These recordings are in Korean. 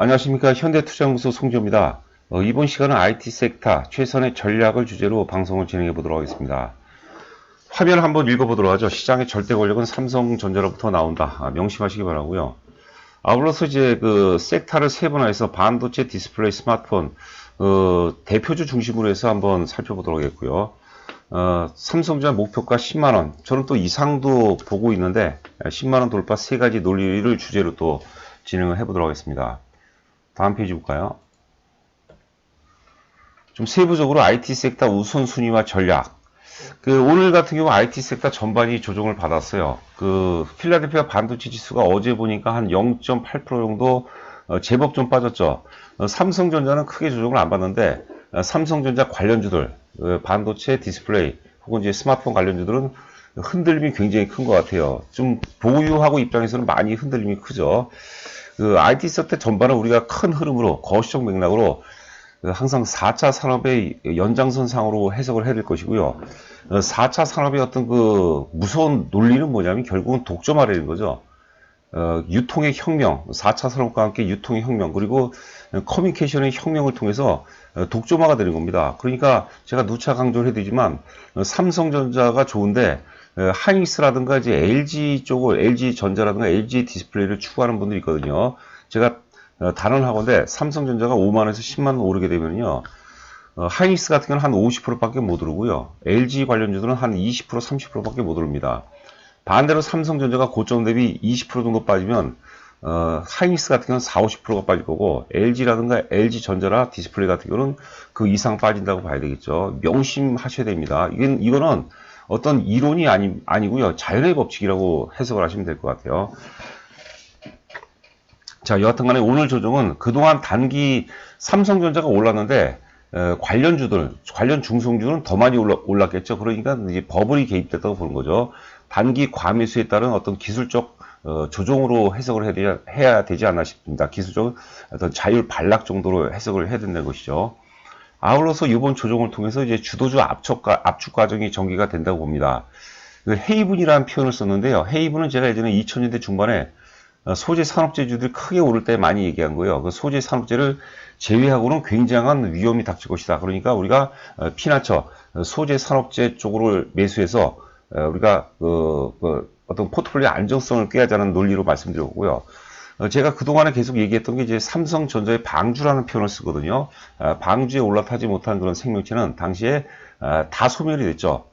안녕하십니까. 현대투자연구소 송지호입니다. 이번 시간은 IT 섹터 최선의 전략을 주제로 방송을 진행해 보도록 하겠습니다. 화면을 한번 읽어보도록 하죠. 시장의 절대 권력은 삼성전자로부터 나온다. 명심하시기 바라고요. 아울러서 이제 그 섹터를 세분화해서 반도체, 디스플레이, 스마트폰 대표주 중심으로 해서 한번 살펴보도록 하겠고요. 삼성전자 목표가 10만원. 저는 또 이상도 보고 있는데 10만원 돌파 세 가지 논리를 주제로 또 진행을 해보도록 하겠습니다. 다음 페이지 볼까요? 좀 세부적으로 IT 섹터 우선순위와 전략. 오늘 같은 경우 IT 섹터 전반이 조정을 받았어요. 필라델피아 반도체 지수가 어제 보니까 한 0.8% 정도 제법 좀 빠졌죠. 삼성전자는 크게 조정을 안 받는데 삼성전자 관련주들, 반도체, 디스플레이 혹은 이제 스마트폰 관련주들은 흔들림이 굉장히 큰 것 같아요. 좀 보유하고 입장에서는 많이 흔들림이 크죠. IT 섹터 전반은 우리가 큰 흐름으로 거시적 맥락으로 항상 4차 산업의 연장선상으로 해석을 해야 될 것이고요. 4차 산업의 어떤 무서운 논리는 뭐냐면 결국은 독점화라는 거죠. 유통의 혁명, 4차 산업과 함께 유통의 혁명, 그리고 커뮤니케이션의 혁명을 통해서 독점화가 되는 겁니다. 그러니까 제가 누차 강조를 해드리지만 삼성전자가 좋은데 하이닉스라든가 이제 LG 쪽을 LG전자라든가 LG 디스플레이를 추구하는 분들이 있거든요. 제가 단언하건대 삼성전자가 5만원에서 10만원 오르게 되면요. 하이닉스 같은 경우는 한 50%밖에 못 오르고요. LG 관련주들은 한 20%, 30%밖에 못 오릅니다. 반대로 삼성전자가 고점 대비 20% 정도 빠지면 하이닉스 같은 경우는 40, 50%가 빠질 거고 LG라든가 LG전자라 디스플레이 같은 경우는 그 이상 빠진다고 봐야 되겠죠. 명심하셔야 됩니다. 이거는 어떤 이론이 아니고요. 자연의 법칙이라고 해석을 하시면 될 것 같아요. 자, 여하튼 간에 오늘 조정은 그동안 단기 삼성전자가 올랐는데 관련 중성주는 더 많이 올랐겠죠. 그러니까 이제 버블이 개입됐다고 보는 거죠. 단기 과매수에 따른 어떤 기술적 조정으로 해석을 해야 되지 않나 싶습니다. 기술적 어떤 자율 반락 정도로 해석을 해야 된다는 것이죠. 아울러서 이번 조정을 통해서 이제 주도주 압축 과정이 전개가 된다고 봅니다. 헤이븐이라는 표현을 썼는데요. 헤이븐은 제가 예전에 2000년대 중반에 소재 산업재주들이 크게 오를 때 많이 얘기한 거예요. 소재 산업재를 제외하고는 굉장한 위험이 닥칠 것이다. 그러니까 우리가 피나처 소재 산업재 쪽으로 매수해서 우리가 어떤 포트폴리오 안정성을 꾀하자는 논리로 말씀드렸고요. 제가 그동안에 계속 얘기했던 게 이제 삼성전자의 방주라는 표현을 쓰거든요. 방주에 올라타지 못한 그런 생명체는 당시에 다 소멸이 됐죠.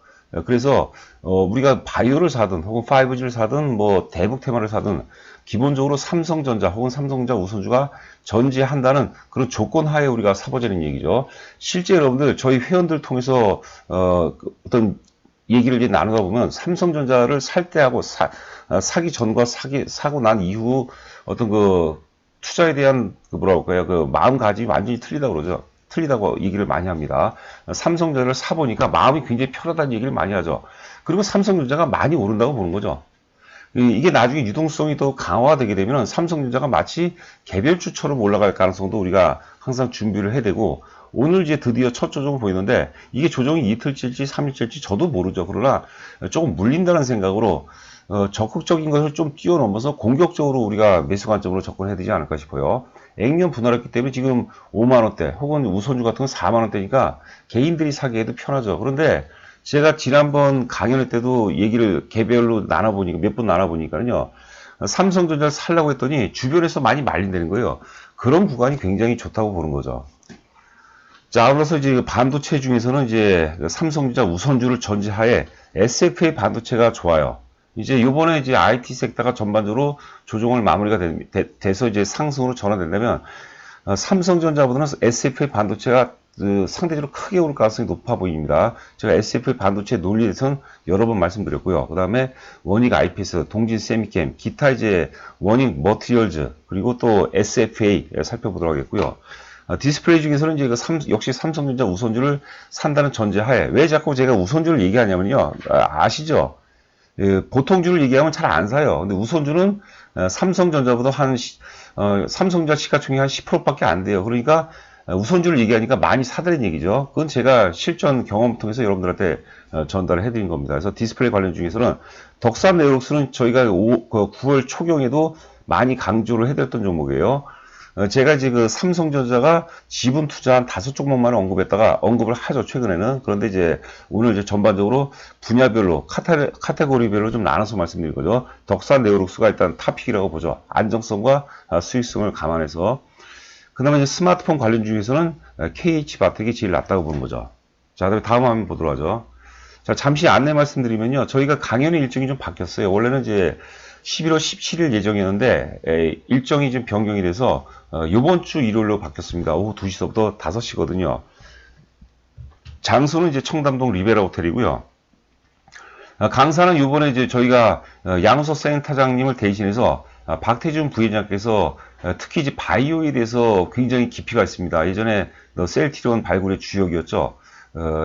그래서 우리가 바이오를 사든 혹은 5G를 사든 뭐 대북 테마를 사든 기본적으로 삼성전자 혹은 삼성전자 우선주가 전제한다는 그런 조건 하에 우리가 사보자는 얘기죠. 실제 여러분들 저희 회원들 통해서 어떤 얘기를 이제 나누다 보면 삼성전자를 살 때하고 사기 전과 사고 난 이후 어떤 투자에 대한 뭐라고 할까요? 마음가짐이 완전히 틀리다고 그러죠. 틀리다고 얘기를 많이 합니다. 삼성전자를 사보니까 마음이 굉장히 편하다는 얘기를 많이 하죠. 그리고 삼성전자가 많이 오른다고 보는 거죠. 이게 나중에 유동성이 더 강화되게 되면 삼성전자가 마치 개별주처럼 올라갈 가능성도 우리가 항상 준비를 해야 되고, 오늘 이제 드디어 첫 조정을 보이는데 이게 조정이 이틀째일지 3일째일지 저도 모르죠. 그러나 조금 물린다는 생각으로 적극적인 것을 좀 뛰어넘어서 공격적으로 우리가 매수 관점으로 접근해야 되지 않을까 싶어요. 액면 분할했기 때문에 지금 5만원대 혹은 우선주 같은 건 4만원대니까 개인들이 사기에도 편하죠. 그런데 제가 지난번 강연회 때도 얘기를 개별로 나눠보니까 몇 번 나눠보니까요. 삼성전자를 살려고 했더니 주변에서 많이 말린다는 거예요. 그런 구간이 굉장히 좋다고 보는 거죠. 자, 아울러서 이제 반도체 중에서는 이제 삼성전자 우선주를 전제하에 SFA 반도체가 좋아요. 이제 요번에 이제 IT 섹터가 전반적으로 조정을 마무리가 돼서 이제 상승으로 전환된다면 삼성전자보다는 SFA 반도체가 상대적으로 크게 오를 가능성이 높아 보입니다. 제가 SFA 반도체 논리에 대해서는 여러 번 말씀드렸고요. 그 다음에 원익 IPS, 동진 세미캠, 기타 이제 원익 머티리얼즈, 그리고 또 SFA 살펴보도록 하겠고요. 디스플레이 중에서는 이제 역시 삼성전자 우선주를 산다는 전제하에, 왜 자꾸 제가 우선주를 얘기하냐면요. 아시죠? 보통주를 얘기하면 잘 안 사요. 근데 우선주는 삼성전자보다 삼성전자 시가총액 한 10%밖에 안 돼요. 그러니까 우선주를 얘기하니까 많이 사들인 얘기죠. 그건 제가 실전 경험 통해서 여러분들한테 전달을 해드린 겁니다. 그래서 디스플레이 관련 중에서는 덕산 네오록스는 저희가 9월 초경에도 많이 강조를 해드렸던 종목이에요. 제가 이제 그 삼성전자가 지분 투자한 5종목만 언급을 하죠, 최근에는. 그런데 이제 오늘 이제 전반적으로 분야별로, 카테고리별로 좀 나눠서 말씀드릴 거죠. 덕산 네오룩스가 일단 탑픽이라고 보죠. 안정성과 수익성을 감안해서. 그 다음에 이제 스마트폰 관련 중에서는 KH바텍이 제일 낫다고 보는 거죠. 자, 다음 화면 보도록 하죠. 자, 잠시 안내 말씀드리면요. 저희가 강연의 일정이 좀 바뀌었어요. 원래는 이제 11월 17일 예정이었는데 일정이 좀 변경이 돼서 이번 주 일요일로 바뀌었습니다. 오후 2시부터 5시거든요. 장소는 이제 청담동 리베라 호텔이고요. 강사는 이번에 이제 저희가 양우석 센터장님을 대신해서 박태준 부회장께서 특히 이제 바이오에 대해서 굉장히 깊이가 있습니다. 예전에 셀티론 발굴의 주역이었죠.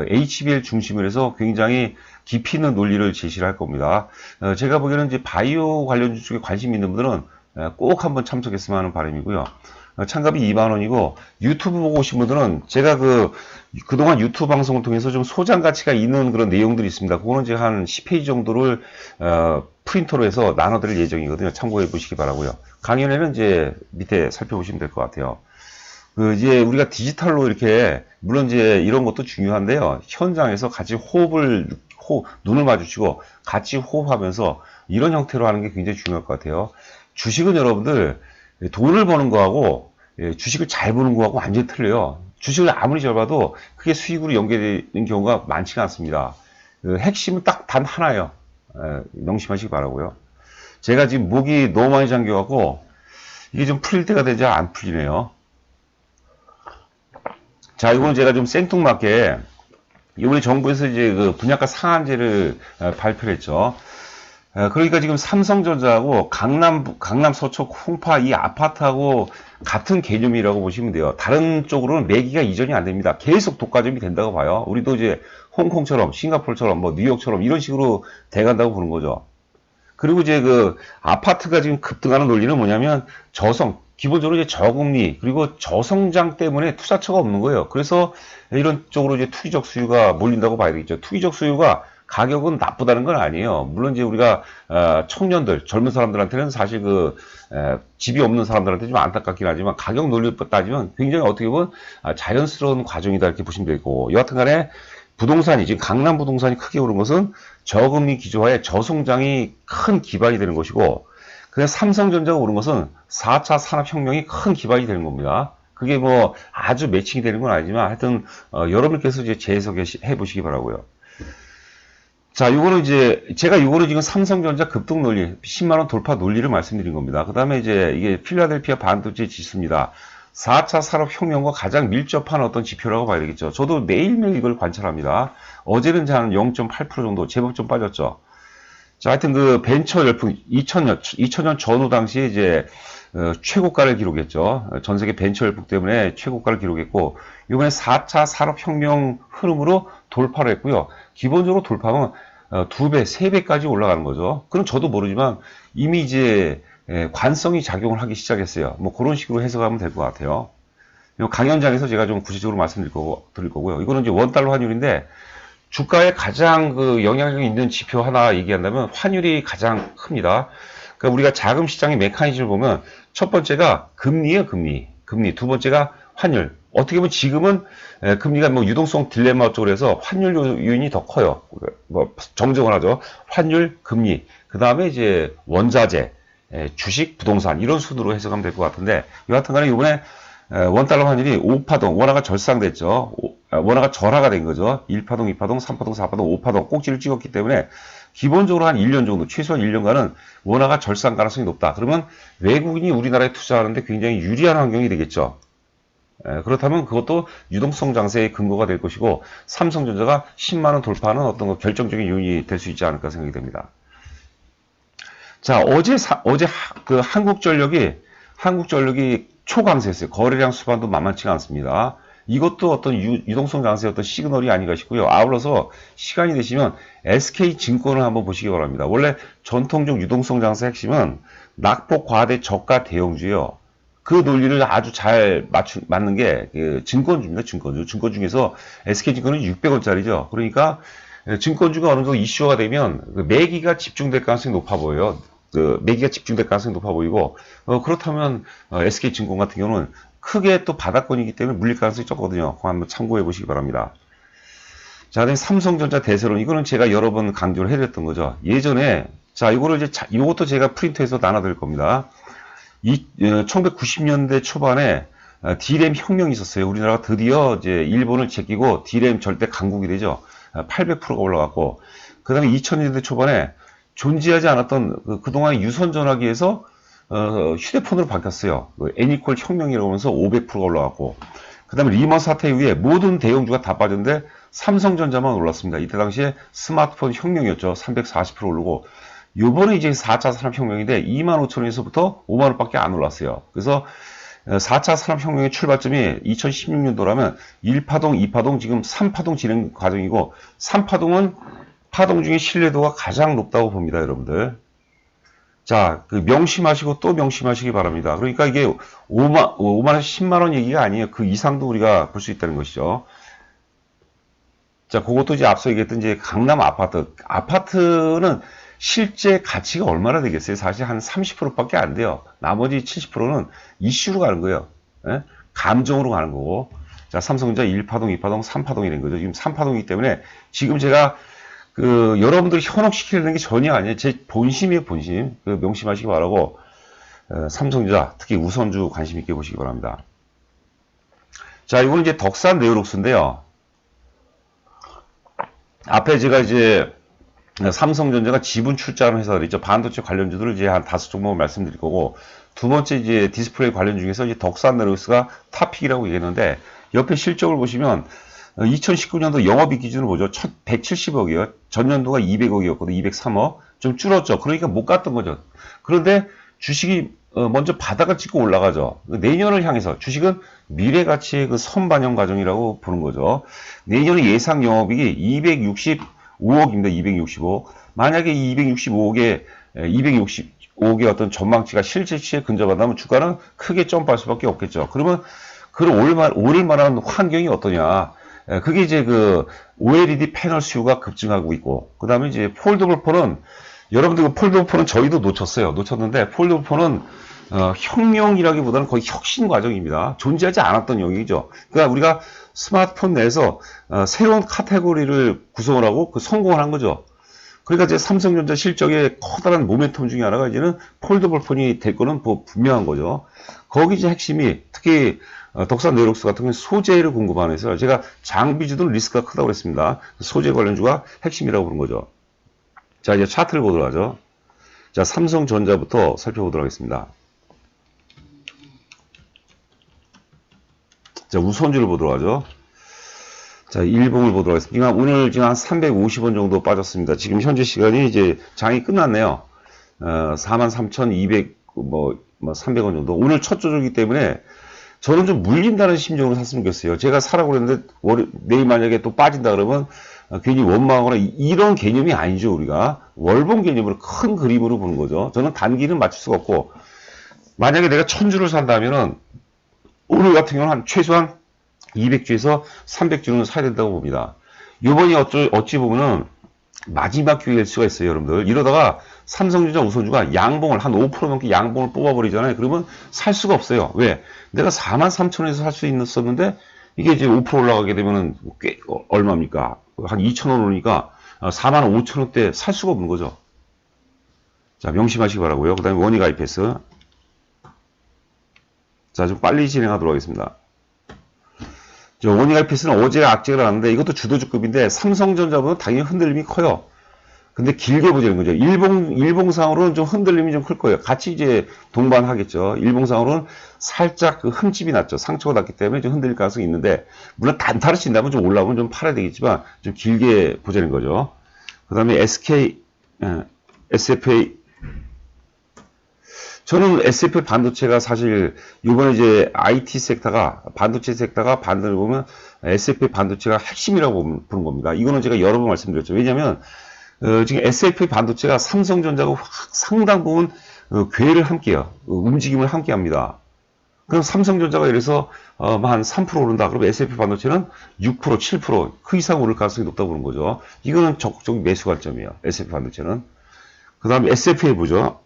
HBL 중심으로 해서 굉장히 깊이 있는 논리를 제시를 할 겁니다. 제가 보기에는 이제 바이오 관련 쪽에 관심 있는 분들은 꼭 한번 참석했으면 하는 바람이고요. 참가비 2만원이고 유튜브 보고 오신 분들은 제가 그동안 유튜브 방송을 통해서 좀 소장 가치가 있는 그런 내용들이 있습니다. 그거는 이제 한 10페이지 정도를 프린터로 해서 나눠드릴 예정이거든요. 참고해 보시기 바라고요. 강연에는 이제 밑에 살펴보시면 될 것 같아요. 이제 우리가 디지털로 이렇게, 물론 이제 이런 것도 중요한데요. 현장에서 같이 눈을 마주치고 같이 호흡하면서 이런 형태로 하는 게 굉장히 중요할 것 같아요. 주식은 여러분들, 돈을 버는 거하고, 주식을 잘 보는 거하고 완전히 틀려요. 주식을 아무리 잘 봐도 그게 수익으로 연계되는 경우가 많지가 않습니다. 핵심은 딱 단 하나예요. 명심하시기 바라고요. 제가 지금 목이 너무 많이 잠겨갖고, 이게 좀 풀릴 때가 되지 안 풀리네요. 자, 이거는 제가 좀 생뚱맞게, 이번에 정부에서 이제 그 분양가 상한제를 발표를 했죠. 그러니까 지금 삼성전자하고 강남 서초 홍파 이 아파트하고 같은 개념이라고 보시면 돼요. 다른 쪽으로는 매기가 이전이 안 됩니다. 계속 독과점이 된다고 봐요. 우리도 이제 홍콩처럼, 싱가포르처럼, 뭐 뉴욕처럼 이런 식으로 돼간다고 보는 거죠. 그리고 이제 그 아파트가 지금 급등하는 논리는 뭐냐면 기본적으로 이제 저금리 그리고 저성장 때문에 투자처가 없는 거예요. 그래서 이런 쪽으로 이제 투기적 수요가 몰린다고 봐야 되겠죠. 투기적 수요가 가격은 나쁘다는 건 아니에요. 물론 이제 우리가 청년들, 젊은 사람들한테는 사실 집이 없는 사람들한테 좀 안타깝긴 하지만 가격 논리를 따지면 굉장히 어떻게 보면 자연스러운 과정이다 이렇게 보시면 되고, 여하튼간에 부동산이 지금 강남 부동산이 크게 오른 것은 저금리 기조화에 저성장이 큰 기반이 되는 것이고, 그냥 삼성전자가 오른 것은 4차 산업혁명이 큰 기반이 되는 겁니다. 그게 뭐 아주 매칭이 되는 건 아니지만 하여튼 여러분께서 이제 재해석해 보시기 바라고요. 자, 요거는 지금 삼성전자 급등 논리, 10만원 돌파 논리를 말씀드린 겁니다. 그 다음에 이제 이게 필라델피아 반도체 지수입니다. 4차 산업혁명과 가장 밀접한 어떤 지표라고 봐야 되겠죠. 저도 매일매일 이걸 관찰합니다. 어제는 한 0.8% 정도, 제법 좀 빠졌죠. 자, 하여튼 벤처 열풍, 2000년 전후 당시에 이제, 최고가를 기록했죠. 전 세계 벤처 열풍 때문에 최고가를 기록했고, 이번에 4차 산업혁명 흐름으로 돌파를 했고요. 기본적으로 돌파하면 2배, 3배까지 올라가는 거죠. 그럼 저도 모르지만 이미 이제 관성이 작용을 하기 시작했어요. 뭐 그런 식으로 해석하면 될 것 같아요. 강연장에서 제가 좀 구체적으로 말씀드릴 거고요. 이거는 이제 원달러 환율인데 주가에 가장 영향력이 있는 지표 하나 얘기한다면 환율이 가장 큽니다. 그러니까 우리가 자금 시장의 메커니즘을 보면 첫 번째가 금리예요, 금리. 두 번째가 환율. 어떻게 보면 지금은 금리가 뭐 유동성 딜레마 쪽으로 해서 환율 요인이 더 커요. 뭐 정정을 하죠. 환율, 금리. 그 다음에 이제 원자재, 주식, 부동산 이런 순으로 해석하면 될 것 같은데, 여하튼 간에 이번에 원달러 환율이 5파동, 원화가 절상됐죠. 원화가 절하가 된 거죠. 1파동, 2파동, 3파동, 4파동, 5파동 꼭지를 찍었기 때문에 기본적으로 한 1년 정도, 최소한 1년간은 원화가 절상 가능성이 높다. 그러면 외국인이 우리나라에 투자하는데 굉장히 유리한 환경이 되겠죠. 그렇다면 그것도 유동성 장세의 근거가 될 것이고, 삼성전자가 10만원 돌파하는 어떤 결정적인 요인이 될 수 있지 않을까 생각이 됩니다. 자, 어제 한국전력이 초강세했어요. 거래량 수반도 만만치가 않습니다. 이것도 어떤 유동성 장세의 어떤 시그널이 아닌가 싶고요. 아울러서 시간이 되시면 SK증권을 한번 보시기 바랍니다. 원래 전통적 유동성 장세 핵심은 낙폭 과대 저가 대형주예요. 그 논리를 아주 잘 맞는 게 증권주입니다. 증권 중에서 SK증권은 600원짜리죠. 그러니까 증권주가 어느 정도 이슈화가 되면 매기가 집중될 가능성이 높아 보여요. 매기가 집중될 가능성이 높아 보이고, 그렇다면 SK증권 같은 경우는 크게 또 바닥권이기 때문에 물릴 가능성이 적거든요. 그거 한번 참고해 보시기 바랍니다. 자, 그다음에 삼성전자 대세론, 이거는 제가 여러 번 강조를 해드렸던 거죠. 예전에, 자, 이거를 이제, 이것도 제가 프린트해서 나눠드릴 겁니다. 1990년대 초반에 D램 혁명이 있었어요. 우리나라가 드디어 이제 일본을 제끼고 D램 절대 강국이 되죠. 800%가 올라갔고, 그 다음에 2000년대 초반에 존재하지 않았던 그동안 유선 전화기에서 휴대폰으로 바뀌었어요. 애니콜 혁명이라고 하면서 500%가 올라갔고, 그 다음에 리먼 사태 이후에 모든 대형주가 다 빠졌는데 삼성전자만 올랐습니다. 이때 당시에 스마트폰 혁명이었죠. 340% 오르고, 요번에 이제 4차 산업혁명인데 25,000원에서부터 5만원밖에 안 올랐어요. 그래서 4차 산업혁명의 출발점이 2016년도라면 1파동, 2파동, 지금 3파동 진행 과정이고, 3파동은 파동 중에 신뢰도가 가장 높다고 봅니다, 여러분들. 자, 명심하시고 또 명심하시기 바랍니다. 그러니까 이게 5만원, 10만원 얘기가 아니에요. 그 이상도 우리가 볼 수 있다는 것이죠. 자, 그것도 이제 앞서 얘기했던 이제 강남 아파트. 아파트는 실제 가치가 얼마나 되겠어요? 사실 한 30%밖에 안 돼요. 나머지 70%는 이슈로 가는 거예요. 예? 감정으로 가는 거고. 자, 삼성전자 1파동, 2파동, 3파동이 된 거죠. 지금 3파동이기 때문에 지금 제가 여러분들 현혹시키려는 게 전혀 아니에요. 제 본심이에요, 본심. 명심하시기 바라고, 삼성전자, 특히 우선주 관심 있게 보시기 바랍니다. 자, 이건 이제 덕산 네오룩스인데요. 앞에 제가 이제 삼성전자가 지분 출자하는 회사들 있죠. 반도체 관련주들을 이제 한 5종목을 말씀드릴 거고, 두 번째 이제 디스플레이 관련 중에서 이제 덕산 네오룩스가 탑픽이라고 얘기했는데, 옆에 실적을 보시면 2019년도 영업이익 기준으로 보죠. 170억이에요. 전년도가 200억이었거든요. 203억. 좀 줄었죠. 그러니까 못 갔던 거죠. 그런데 주식이 먼저 바닥을 찍고 올라가죠. 내년을 향해서 주식은 미래 가치의 그 선반영 과정이라고 보는 거죠. 내년에 예상 영업이익이 265억입니다. 265억. 만약에 이 265억의 어떤 전망치가 실제치에 근접한다면 주가는 크게 점프할 수밖에 없겠죠. 그러면 그걸 오를 만한 환경이 어떠냐? 그게 이제 OLED 패널 수요가 급증하고 있고, 그 다음에 이제 폴더블 폰은, 여러분들 폴더블 폰은 저희도 놓쳤는데, 폴더블 폰은, 혁명이라기보다는 거의 혁신 과정입니다. 존재하지 않았던 영역이죠. 그러니까 우리가 스마트폰 내에서, 새로운 카테고리를 구성을 하고 성공을 한 거죠. 그러니까 이제 삼성전자 실적의 커다란 모멘텀 중에 하나가 이제는 폴더블 폰이 될 거는 분명한 거죠. 거기 이제 핵심이, 특히, 덕산 네오룩스 같은 경우는 소재를 공급하는 회사예요. 제가 장비주도 리스크가 크다고 그랬습니다. 소재 관련주가 핵심이라고 보는 거죠. 자, 이제 차트를 보도록 하죠. 자, 삼성전자부터 살펴보도록 하겠습니다. 자, 우선주를 보도록 하죠. 자, 일봉을 보도록 하겠습니다. 오늘 지금 한 350원 정도 빠졌습니다. 지금 현재 시간이 이제 장이 끝났네요. 43,200, 300원 정도. 오늘 첫 조정이기 때문에 저는 좀 물린다는 심정으로 샀으면 좋겠어요. 제가 사라고 그랬는데, 내일 만약에 또 빠진다 그러면, 괜히 원망하거나, 이런 개념이 아니죠, 우리가. 월봉 개념으로 큰 그림으로 보는 거죠. 저는 단기는 맞출 수가 없고, 만약에 내가 1000주를 산다면은, 오늘 같은 경우는 최소한 200주에서 300주는 사야 된다고 봅니다. 요번이 어찌 보면은, 마지막 기회일 수가 있어요, 여러분들. 이러다가 삼성전자 우선주가 양봉을 한 5% 넘게 양봉을 뽑아버리잖아요. 그러면 살 수가 없어요. 왜? 내가 43,000원에서 살 수 있었는데 이게 이제 5% 올라가게 되면은 꽤 얼마입니까? 한 2,000원 오르니까 45,000원대 살 수가 없는 거죠. 자, 명심하시기 바라고요. 그 다음에 원익 IPS. 자, 좀 빨리 진행하도록 하겠습니다. 원익 IPS는 어제 악재가 나왔는데 이것도 주도주급인데 삼성전자보다 당연히 흔들림이 커요. 근데 길게 보자는 거죠. 일봉상으로는 좀 흔들림이 좀 클 거예요. 같이 이제 동반하겠죠. 일봉상으로는 살짝 흠집이 났죠. 상처가 났기 때문에 좀 흔들릴 가능성이 있는데, 물론 단타를 친다면 좀 올라오면 좀 팔아야 되겠지만, 좀 길게 보자는 거죠. 그 다음에 SFA. 저는 SFA 반도체가 사실, 요번에 이제 IT 섹터가, 반도체 섹터가 반대로 보면 SFA 반도체가 핵심이라고 보는 겁니다. 이거는 제가 여러 번 말씀드렸죠. 왜냐면, 지금 SFA 반도체가 삼성전자가 상당 부분 궤를 함께해요. 움직임을 함께 합니다. 그럼 삼성전자가 이래서 한 3% 오른다. 그러면 SFA 반도체는 6%, 7%, 그 이상 오를 가능성이 높다고 보는 거죠. 이거는 적극적인 매수 관점이에요. SFA 반도체는. 그 다음에 SFA 보죠.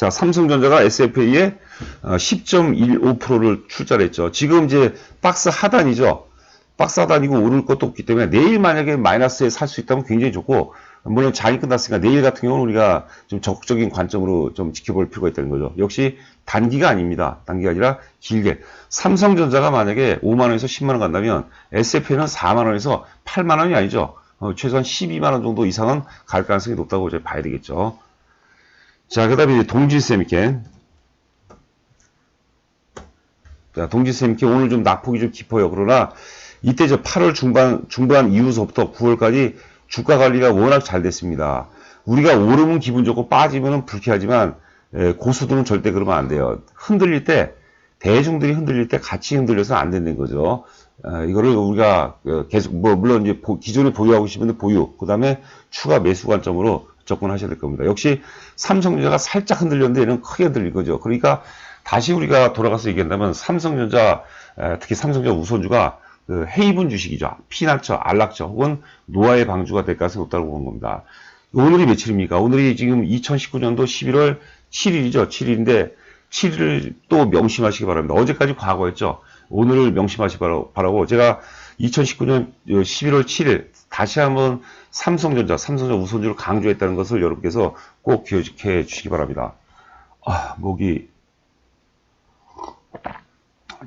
자, 삼성전자가 SFA에 10.15%를 출자를 했죠. 지금 이제 박스 하단이죠. 박스 하단이고 오를 것도 없기 때문에 내일 만약에 마이너스에 살 수 있다면 굉장히 좋고, 물론 장이 끝났으니까 내일 같은 경우는 우리가 좀 적극적인 관점으로 좀 지켜볼 필요가 있다는 거죠. 역시 단기가 아닙니다. 단기가 아니라 길게. 삼성전자가 만약에 5만원에서 10만원 간다면 SFA는 4만원에서 8만원이 아니죠. 최소한 12만원 정도 이상은 갈 가능성이 높다고 이제 봐야 되겠죠. 자, 그 다음에 동진세미켄. 자, 동진세미켄 오늘 좀 낙폭이 좀 깊어요. 그러나 이때 저 8월 중반 이후서부터 9월까지 주가 관리가 워낙 잘 됐습니다. 우리가 오르면 기분 좋고 빠지면 불쾌하지만 고수들은 절대 그러면 안 돼요. 흔들릴 때, 대중들이 흔들릴 때 같이 흔들려서는 안 된다는 거죠. 이거를 우리가 계속, 물론 이제 기존에 보유하고 계신 분들 보유, 그 다음에 추가 매수 관점으로 접근하셔야 될 겁니다. 역시 삼성전자가 살짝 흔들렸는데 얘는 크게 흔들릴 거죠. 그러니까 다시 우리가 돌아가서 얘기한다면 삼성전자, 특히 삼성전자 우선주가 그 헤이븐 주식이죠. 피났죠, 안락죠, 혹은 노아의 방주가 될 가능성이 높다고 보는 겁니다. 오늘이 며칠입니까? 오늘이 지금 2019년도 11월 7일이죠. 7일인데 7일을 또 명심하시기 바랍니다. 어제까지 과거였죠. 오늘을 명심하시기 바라고 제가 2019년 11월 7일 다시 한번 삼성전자 우선주를 강조했다는 것을 여러분께서 꼭 기억해 주시기 바랍니다. 목이.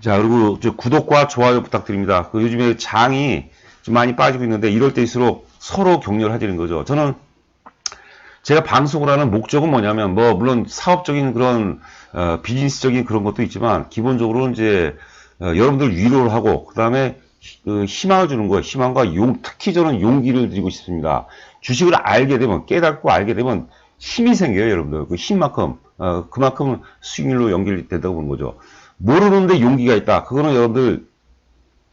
자, 그리고 구독과 좋아요 부탁드립니다. 요즘에 장이 좀 많이 빠지고 있는데 이럴 때일수록 서로 격려를 해주는 거죠. 저는 제가 방송을 하는 목적은 뭐냐면, 물론 사업적인 그런, 비즈니스적인 그런 것도 있지만, 기본적으로 이제, 여러분들 위로를 하고, 그 다음에, 희망을 주는 거예요. 희망과 특히 저는 용기를 드리고 싶습니다. 주식을 알게 되면, 깨닫고 알게 되면 힘이 생겨요, 여러분들. 그 힘만큼, 그만큼 수익률로 연결된다고 보는 거죠. 모르는데 용기가 있다. 그거는 여러분들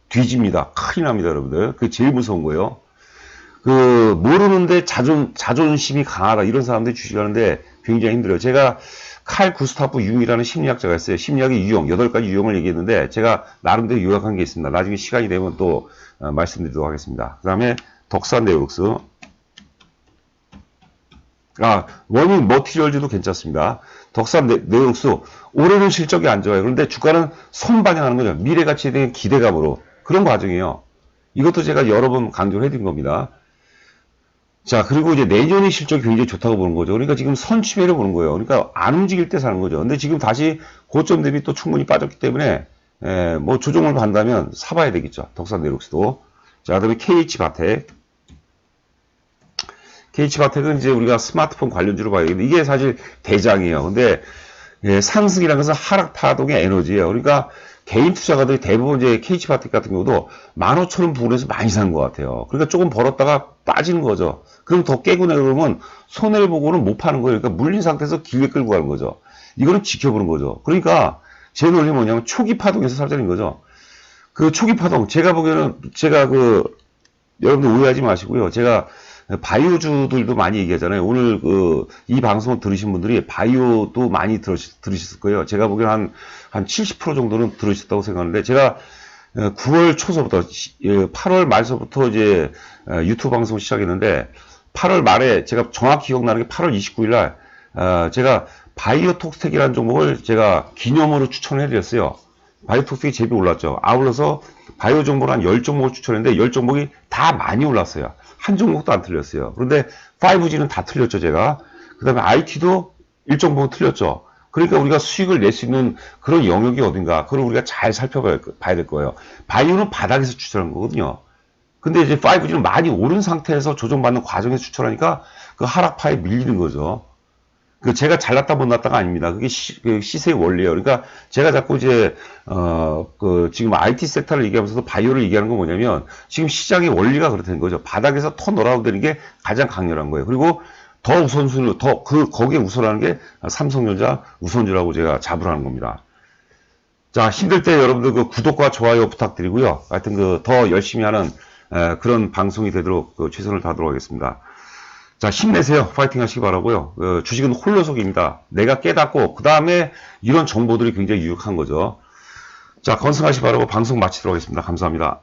뒤집니다. 큰일 납니다, 여러분들. 그게 제일 무서운 거예요. 모르는데 자존심이 강하다. 이런 사람들이 주식하는데 굉장히 힘들어요. 제가 칼 구스타프 융이라는 심리학자가 있어요. 심리학의 유형, 8가지 유형을 얘기했는데 제가 나름대로 요약한 게 있습니다. 나중에 시간이 되면 또 말씀드리도록 하겠습니다. 그 다음에 덕산 네오룩스. 원인 머티리얼즈도 괜찮습니다. 덕산 네오룩스. 올해는 실적이 안 좋아요. 그런데 주가는 선반영하는 거죠. 미래 가치에 대한 기대감으로. 그런 과정이에요. 이것도 제가 여러 번 강조를 해드린 겁니다. 자, 그리고 이제 내년의 실적이 굉장히 좋다고 보는 거죠. 그러니까 지금 선취매를 보는 거예요. 그러니까 안 움직일 때 사는 거죠. 근데 지금 다시 고점 대비 또 충분히 빠졌기 때문에, 조정을 받는다면 사봐야 되겠죠. 덕산 네오룩스도. 자, 그 다음에 KH바텍. KH바텍은 이제 우리가 스마트폰 관련주로 봐야 되겠는데, 이게 사실 대장이에요. 근데, 상승이라는 것은 하락 파동의 에너지예요. 그러니까 개인 투자가들이 대부분 이제 KH바텍 같은 경우도 15,000원 부근에서 많이 산 것 같아요. 그러니까 조금 벌었다가 빠지는 거죠. 그럼 더 깨고 내려오면 손해를 보고는 못 파는 거예요. 그러니까 물린 상태에서 길게 끌고 가는 거죠. 이거는 지켜보는 거죠. 그러니까 제 논리는 뭐냐면 초기 파동에서 살자는 거죠. 그 초기 파동, 제가 보기에는 여러분들 오해하지 마시고요. 제가 바이오주들도 많이 얘기하잖아요. 오늘 이 방송을 들으신 분들이 바이오도 많이 들으셨을 거예요. 제가 보기에는 한 70% 정도는 들으셨다고 생각하는데, 제가 9월 초서부터 8월 말서부터 이제 유튜브 방송 시작했는데, 8월 말에 제가 정확히 기억나는 게 8월 29일 날 제가 바이오톡스텍이라는 종목을 제가 기념으로 추천을 해드렸어요. 바이오톡스텍이 제비 올랐죠. 아울러서 바이오 종목을 한 10종목을 추천했는데 10종목이 다 많이 올랐어요. 한 종목도 안 틀렸어요. 그런데 5G는 다 틀렸죠, 제가. 그 다음에 IT도 1종목은 틀렸죠. 그러니까 우리가 수익을 낼 수 있는 그런 영역이 어딘가, 그걸 우리가 잘 살펴봐야 될 거예요. 바이오는 바닥에서 추천한 거거든요. 근데 이제 5G는 많이 오른 상태에서 조정받는 과정에서 추천하니까 그 하락파에 밀리는 거죠. 제가 잘났다 못났다가 아닙니다. 그게 시세의 원리예요. 그러니까 제가 자꾸 이제 지금 IT 섹터를 얘기하면서도 바이오를 얘기하는 건 뭐냐면, 지금 시장의 원리가 그렇다는 거죠. 바닥에서 턴어라운드되는 게 가장 강렬한 거예요. 그리고 더 우선순위로 거기에 우선하는 게 삼성전자 우선주라고 제가 자부하는 겁니다. 자, 힘들 때 여러분들 구독과 좋아요 부탁드리고요. 하여튼 더 열심히 하는 그런 방송이 되도록 최선을 다하도록 하겠습니다. 자, 힘내세요. 파이팅 하시기 바라고요. 주식은 홀로 속입니다. 내가 깨닫고 그 다음에 이런 정보들이 굉장히 유익한 거죠. 자, 건승하시기 바라고 방송 마치도록 하겠습니다. 감사합니다.